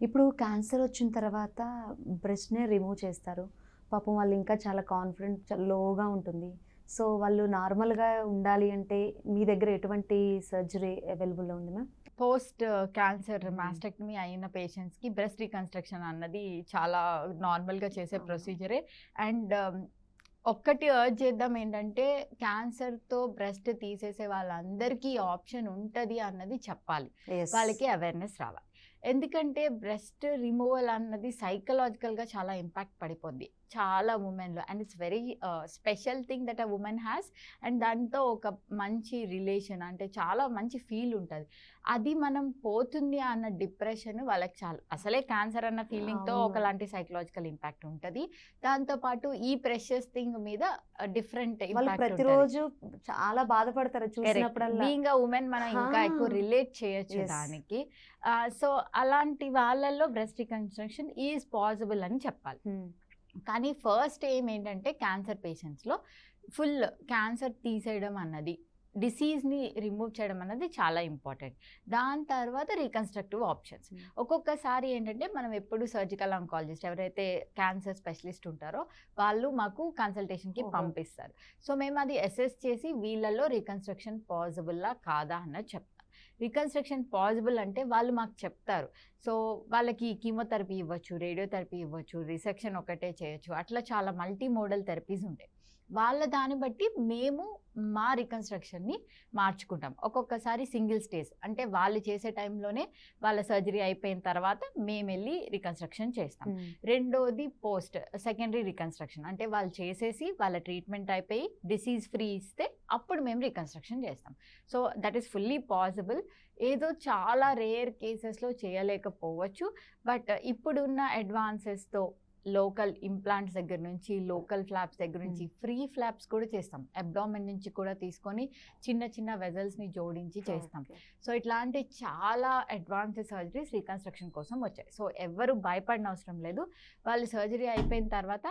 ఇప్పుడు క్యాన్సర్ వచ్చిన తర్వాత బ్రెస్ట్‌నే రిమూవ్ చేస్తారు. పాపం వాళ్ళు ఇంకా చాలా కాన్ఫిడెంట్ లోగా ఉంటుంది. సో, వాళ్ళు నార్మల్‌గా ఉండాలి అంటే మీ దగ్గర ఎటువంటి సర్జరీ అవైలబుల్‌లో ఉంది మ్యామ్? పోస్ట్ క్యాన్సర్ మాస్టెక్టమీ అయిన పేషెంట్స్కి బ్రెస్ట్ రీకన్స్ట్రక్షన్ అన్నది చాలా నార్మల్గా చేసే అవును. ప్రొసీజరే. అండ్ ఒక్కటి అర్జ్ చేద్దాం ఏంటంటే, క్యాన్సర్తో బ్రెస్ట్ తీసేసే వాళ్ళందరికీ ఆప్షన్ ఉంటుంది అన్నది చెప్పాలి. యెస్. వాళ్ళకి అవేర్నెస్ రావాలి. ఎందుకంటే బ్రెస్ట్ రిమూవల్ అన్నది సైకలాజికల్గా చాలా ఇంపాక్ట్ పడిపోద్ది చాలా ఉమెన్లో. And it's very special thing that a women has. And దాంతో ఒక మంచి రిలేషన్, అంటే చాలా మంచి ఫీల్ ఉంటుంది. అది మనం పోతుంది అన్న డిప్రెషన్ వాళ్ళకి చాలా, అసలే క్యాన్సర్ అన్న ఫీలింగ్తో అవును. ఒకలాంటి సైకలాజికల్ ఇంపాక్ట్ ఉంటుంది. దాంతోపాటు ఈ ప్రెషస్ థింగ్ మీద డిఫరెంట్ వాళ్ళు ఇంపాక్ట్ ఉంటుంది. ప్రతిరోజు చాలా బాధపడతారు చూసినప్పుడల్లా. బీయింగ్ అ ఉమెన్ మనం ఇంకా ఎక్కువ రిలేట్ చేయొచ్చు Yes. దానికి. సో అలాంటి వాళ్ళల్లో బ్రెస్ట్ రికన్స్ట్రక్షన్ ఈజ్ పాసిబుల్ అని చెప్పాలి. కానీ ఫస్ట్ ఎయిమ్ ఏంటంటే క్యాన్సర్ పేషెంట్స్లో ఫుల్ క్యాన్సర్ తీసేయడం అన్నది, డిసీజ్ని రిమూవ్ చేయడం అన్నది చాలా ఇంపార్టెంట్. దాని తర్వాత రీకన్స్ట్రక్టివ్ ఆప్షన్స్. ఒక్కొక్కసారి ఏంటంటే మనం ఎప్పుడు సర్జికల్ ఆంకాలజిస్ట్ ఎవరైతే క్యాన్సర్ స్పెషలిస్ట్ ఉంటారో వాళ్ళు మాకు కన్సల్టేషన్కి ఓహో. పంపిస్తారు. సో మేము అది అసెస్ చేసి వీళ్ళల్లో రీకన్స్ట్రక్షన్ పాసిబుల్లా కాదా అన్నది చెప్తాం. రీకన్స్ట్రక్షన్ పాసిబుల్ అంటే వాళ్ళు మాకు చెప్తారు. సో వాళ్ళకి కీమోథెరపీ ఇవ్వచ్చు, రేడియోథెరపీ ఇవ్వచ్చు, రిసెక్షన్ ఒకటే చేయొచ్చు, అట్లా చాలా మల్టీ మోడల్ థెరపీస్ ఉంటాయి. వాళ్ళ దాన్ని బట్టి మేము మా రికన్స్ట్రక్షన్ని మార్చుకుంటాం. ఒక్కొక్కసారి సింగిల్ స్టేజ్, అంటే వాళ్ళు చేసే టైంలోనే వాళ్ళ సర్జరీ అయిపోయిన తర్వాత మేము వెళ్ళి రికన్స్ట్రక్షన్ చేస్తాం. రెండోది పోస్ట్ సెకండరీ రికన్స్ట్రక్షన్, అంటే వాళ్ళు చేసేసి వాళ్ళ ట్రీట్మెంట్ అయిపోయి డిసీజ్ ఫ్రీ ఇస్తే అప్పుడు మేము రికన్స్ట్రక్షన్ చేస్తాం. So that is fully possible. ఏదో చాలా రేర్ కేసెస్లో చేయలేకపోవచ్చు. బట్ ఇప్పుడున్న అడ్వాన్సెస్తో లోకల్ ఇంప్లాంట్స్ దగ్గర నుంచి, లోకల్ ఫ్లాప్స్ దగ్గర నుంచి ఫ్రీ ఫ్లాప్స్ కూడా చేస్తాం. అబ్డామిన్ నుంచి కూడా తీసుకొని చిన్న చిన్న వెజల్స్ని జోడించి చేస్తాం. సో ఇట్లాంటి చాలా అడ్వాన్స్డ్ సర్జరీస్ రీకన్స్ట్రక్షన్ కోసం వచ్చాయి. సో ఎవరు భయపడిన అవసరం లేదు. వాళ్ళు సర్జరీ అయిపోయిన తర్వాత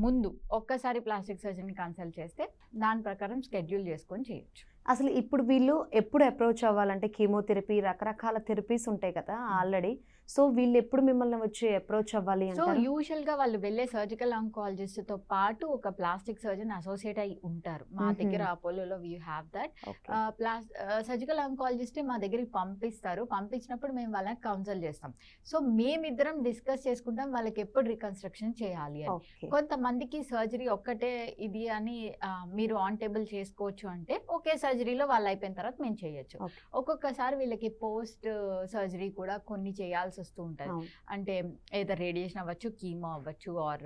ముందు ఒక్కసారి ప్లాస్టిక్ సర్జరీని కన్సల్ట్ చేస్తే దాని ప్రకారం షెడ్యూల్ చేసుకొని చేయొచ్చు. అసలు ఇప్పుడు వీళ్ళు ఎప్పుడు అప్రోచ్ అవ్వాలంటే కీమోథెరపీ రకరకాల థెరపీస్ ఉంటాయి కదా ఆల్రెడీ. సో వీళ్ళు ఎప్పుడు మిమ్మల్ని వచ్చి అప్రోచ్ అవ్వాలి సో అంటే? యూజువల్గా వాళ్ళు వెళ్ళే సర్జికల్ ఆంకాలజిస్ట్తో పాటు ఒక ప్లాస్టిక్ సర్జన్ అసోసియేట్ అయి ఉంటారు. మా దగ్గర అపోలోలో వీ హ్యావ్ దట్. సర్జికల్ ఆంకాలజిస్టే మా దగ్గరికి పంపిస్తారు. పంపించినప్పుడు మేము వాళ్ళకి కౌన్సిల్ చేస్తాం. సో మేమిద్దరం డిస్కస్ చేసుకుంటాం వాళ్ళకి ఎప్పుడు రికన్స్ట్రక్షన్ చేయాలి అని. కొంతమందికి సర్జరీ ఒక్కటే ఇది అని మీరు ఆన్ టేబుల్ చేసుకోవచ్చు అంటే ఒకే సర్జరీలో వాళ్ళు అయిపోయిన తర్వాత మేము చేయొచ్చు. ఒక్కొక్కసారి వీళ్ళకి పోస్ట్ సర్జరీ కూడా కొన్ని చేయాల్సి వస్తూ ఉంటుంది. అంటే ఏదో రేడియేషన్ అవ్వచ్చు, కీమో అవ్వచ్చు, ఆర్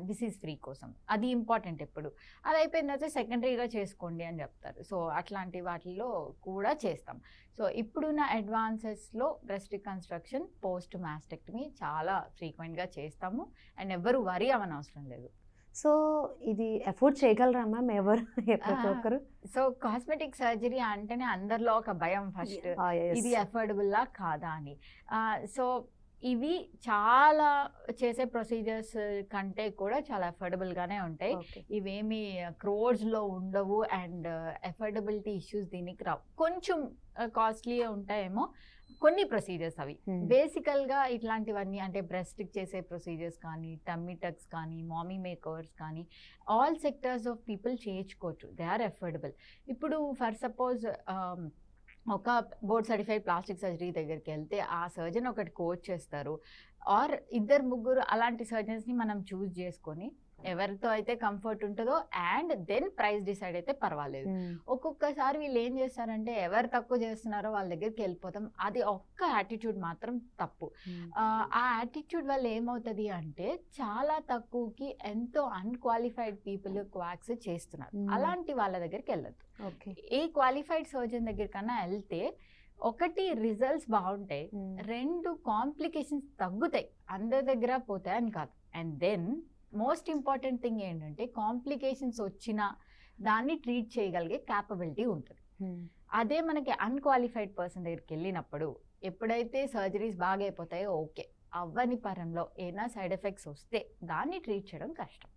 డిసీజ్ ఫ్రీ కోసం. అది ఇంపార్టెంట్. ఎప్పుడు అది అయిపోయిన తర్వాత సెకండరీగా చేసుకోండి అని చెప్తారు. సో అట్లాంటి వాటిల్లో కూడా చేస్తాం. సో ఇప్పుడున్న అడ్వాన్సెస్లో బ్రెస్ట్ రికన్స్ట్రక్షన్ పోస్ట్ మాస్టెక్టమీ చాలా ఫ్రీక్వెంట్గా చేస్తాము. అండ్ ఎవరు వరీ అవ్వనవసరం లేదు. సో ఇది అఫోర్డ్ చేయగలరా మ్యామ్ ఎవరు ప్రతి ఒక్కరు? సో కాస్మెటిక్ సర్జరీ అంటేనే అందరిలో ఒక భయం ఫస్ట్, ఇది అఫోర్డబుల్లా కాదా అని. సో ఇవి చాలా చేసే ప్రొసీజర్స్ కంటే కూడా చాలా అఫోర్డబుల్గానే ఉంటాయి. ఇవేమి క్రోర్స్లో ఉండవు. అండ్ అఫోర్డబిలిటీ ఇష్యూస్ దీనికి రావు. కొంచెం కాస్ట్లీ ఉంటాయేమో కొన్ని ప్రొసీజర్స్. అవి బేసికల్గా ఇట్లాంటివన్నీ అంటే బ్రెస్ట్కి చేసే ప్రొసీజర్స్ కానీ, టమ్మీ టక్స్ కానీ, మామీ మేకర్స్ కానీ ఆల్ సెక్టర్స్ ఆఫ్ పీపుల్ చేయించుకోవచ్చు. They are affordable. ఇప్పుడు ఫర్ సపోజ్ ఒక బోర్డ్ సర్టిఫైడ్ ప్లాస్టిక్ సర్జరీ దగ్గరికి వెళ్తే ఆ సర్జన్ ఒకటి కోచ్ చేస్తారు. ఆర్ ఇద్దరు ముగ్గురు అలాంటి సర్జన్స్ని మనం చూస్ చేసుకొని ఎవరితో అయితే కంఫర్ట్ ఉంటుందో అండ్ దెన్ ప్రైస్ డిసైడ్ అయితే పర్వాలేదు. ఒక్కొక్కసారి వీళ్ళు ఏం చేస్తారంటే ఎవరు తక్కువ చేస్తున్నారో వాళ్ళ దగ్గరికి వెళ్ళిపోతాం. అది ఒక్క యాటిట్యూడ్ మాత్రం తప్పు. ఆ యాటిట్యూడ్ వల్ల ఏమవుతుంది అంటే చాలా తక్కువకి ఎంతో అన్క్వాలిఫైడ్ పీపుల్ క్వాక్స్ చేస్తున్నారు. అలాంటి వాళ్ళ దగ్గరికి వెళ్ళొద్దు. ఏ క్వాలిఫైడ్ సర్జన్ దగ్గర కన్నా వెళ్తే ఒకటి రిజల్ట్స్ బాగుంటాయి, రెండు కాంప్లికేషన్స్ తగ్గుతాయి. అందరి దగ్గర పోతాయి అని కాదు. And then most important thing ఏంటంటే కాంప్లికేషన్స్ వచ్చినా దాన్ని ట్రీట్ చేయగలిగే క్యాపబిలిటీ ఉంటుంది. అదే మనకి అన్క్వాలిఫైడ్ పర్సన్ దగ్గరికి వెళ్ళినప్పుడు ఎప్పుడైతే సర్జరీస్ బాగా అయిపోతాయో ఓకే, అవ్వని పరంలో ఏమైనా సైడ్ ఎఫెక్ట్స్ వస్తే దాన్ని ట్రీట్ చేయడం కష్టం.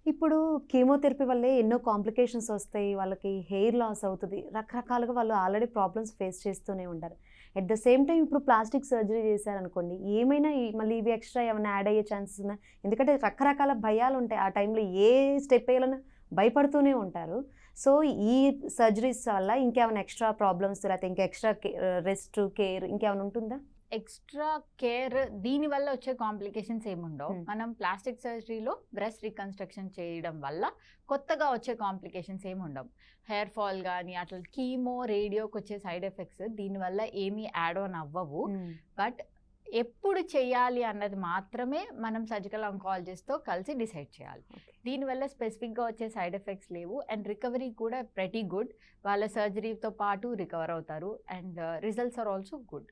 ఇప్పుడు కీమోథెరపీ వల్లే ఎన్నో కాంప్లికేషన్స్ వస్తాయి. వాళ్ళకి హెయిర్ లాస్ అవుతుంది. రకరకాలుగా వాళ్ళు ఆల్రెడీ ప్రాబ్లమ్స్ ఫేస్ చేస్తూనే ఉంటారు. ఎట్ ద సేమ్ టైం ఇప్పుడు ప్లాస్టిక్ సర్జరీ చేశారనుకోండి, ఏమైనా మళ్ళీ ఇవి ఎక్స్ట్రా ఏమైనా యాడ్ అయ్యే ఛాన్సెస్ ఉన్నాయి. ఎందుకంటే రకరకాల భయాలు ఉంటాయి. ఆ టైంలో ఏ స్టెప్ వేయాలన్నా భయపడుతూనే ఉంటారు. సో ఈ సర్జరీస్ వల్ల ఇంకేమైనా ఎక్స్ట్రా ప్రాబ్లమ్స్ లేకపోతే ఇంకా ఎక్స్ట్రా రెస్ట్ కేర్ ఇంకేమైనా ఉంటుందా? ఎక్స్ట్రా కేర్ దీనివల్ల వచ్చే కాంప్లికేషన్స్ ఏముండవు. మనం ప్లాస్టిక్ సర్జరీలో బ్రెస్ట్ రీకన్స్ట్రక్షన్ చేయడం వల్ల కొత్తగా వచ్చే కాంప్లికేషన్స్ ఏముండవు. హెయిర్ ఫాల్ కానీ అట్లా కీమో రేడియోకి వచ్చే సైడ్ ఎఫెక్ట్స్ దీనివల్ల ఏమీ యాడ్ ఆన్ అవ్వవు. బట్ ఎప్పుడు చేయాలి అన్నది మాత్రమే మనం సర్జికల్ ఆంకాలజిస్ట్తో కలిసి డిసైడ్ చేయాలి. దీనివల్ల స్పెసిఫిక్గా వచ్చే సైడ్ ఎఫెక్ట్స్ లేవు అండ్ రికవరీ కూడా ప్రెటీ గుడ్. వాళ్ళ సర్జరీతో పాటు రికవర్ అవుతారు and results are also good.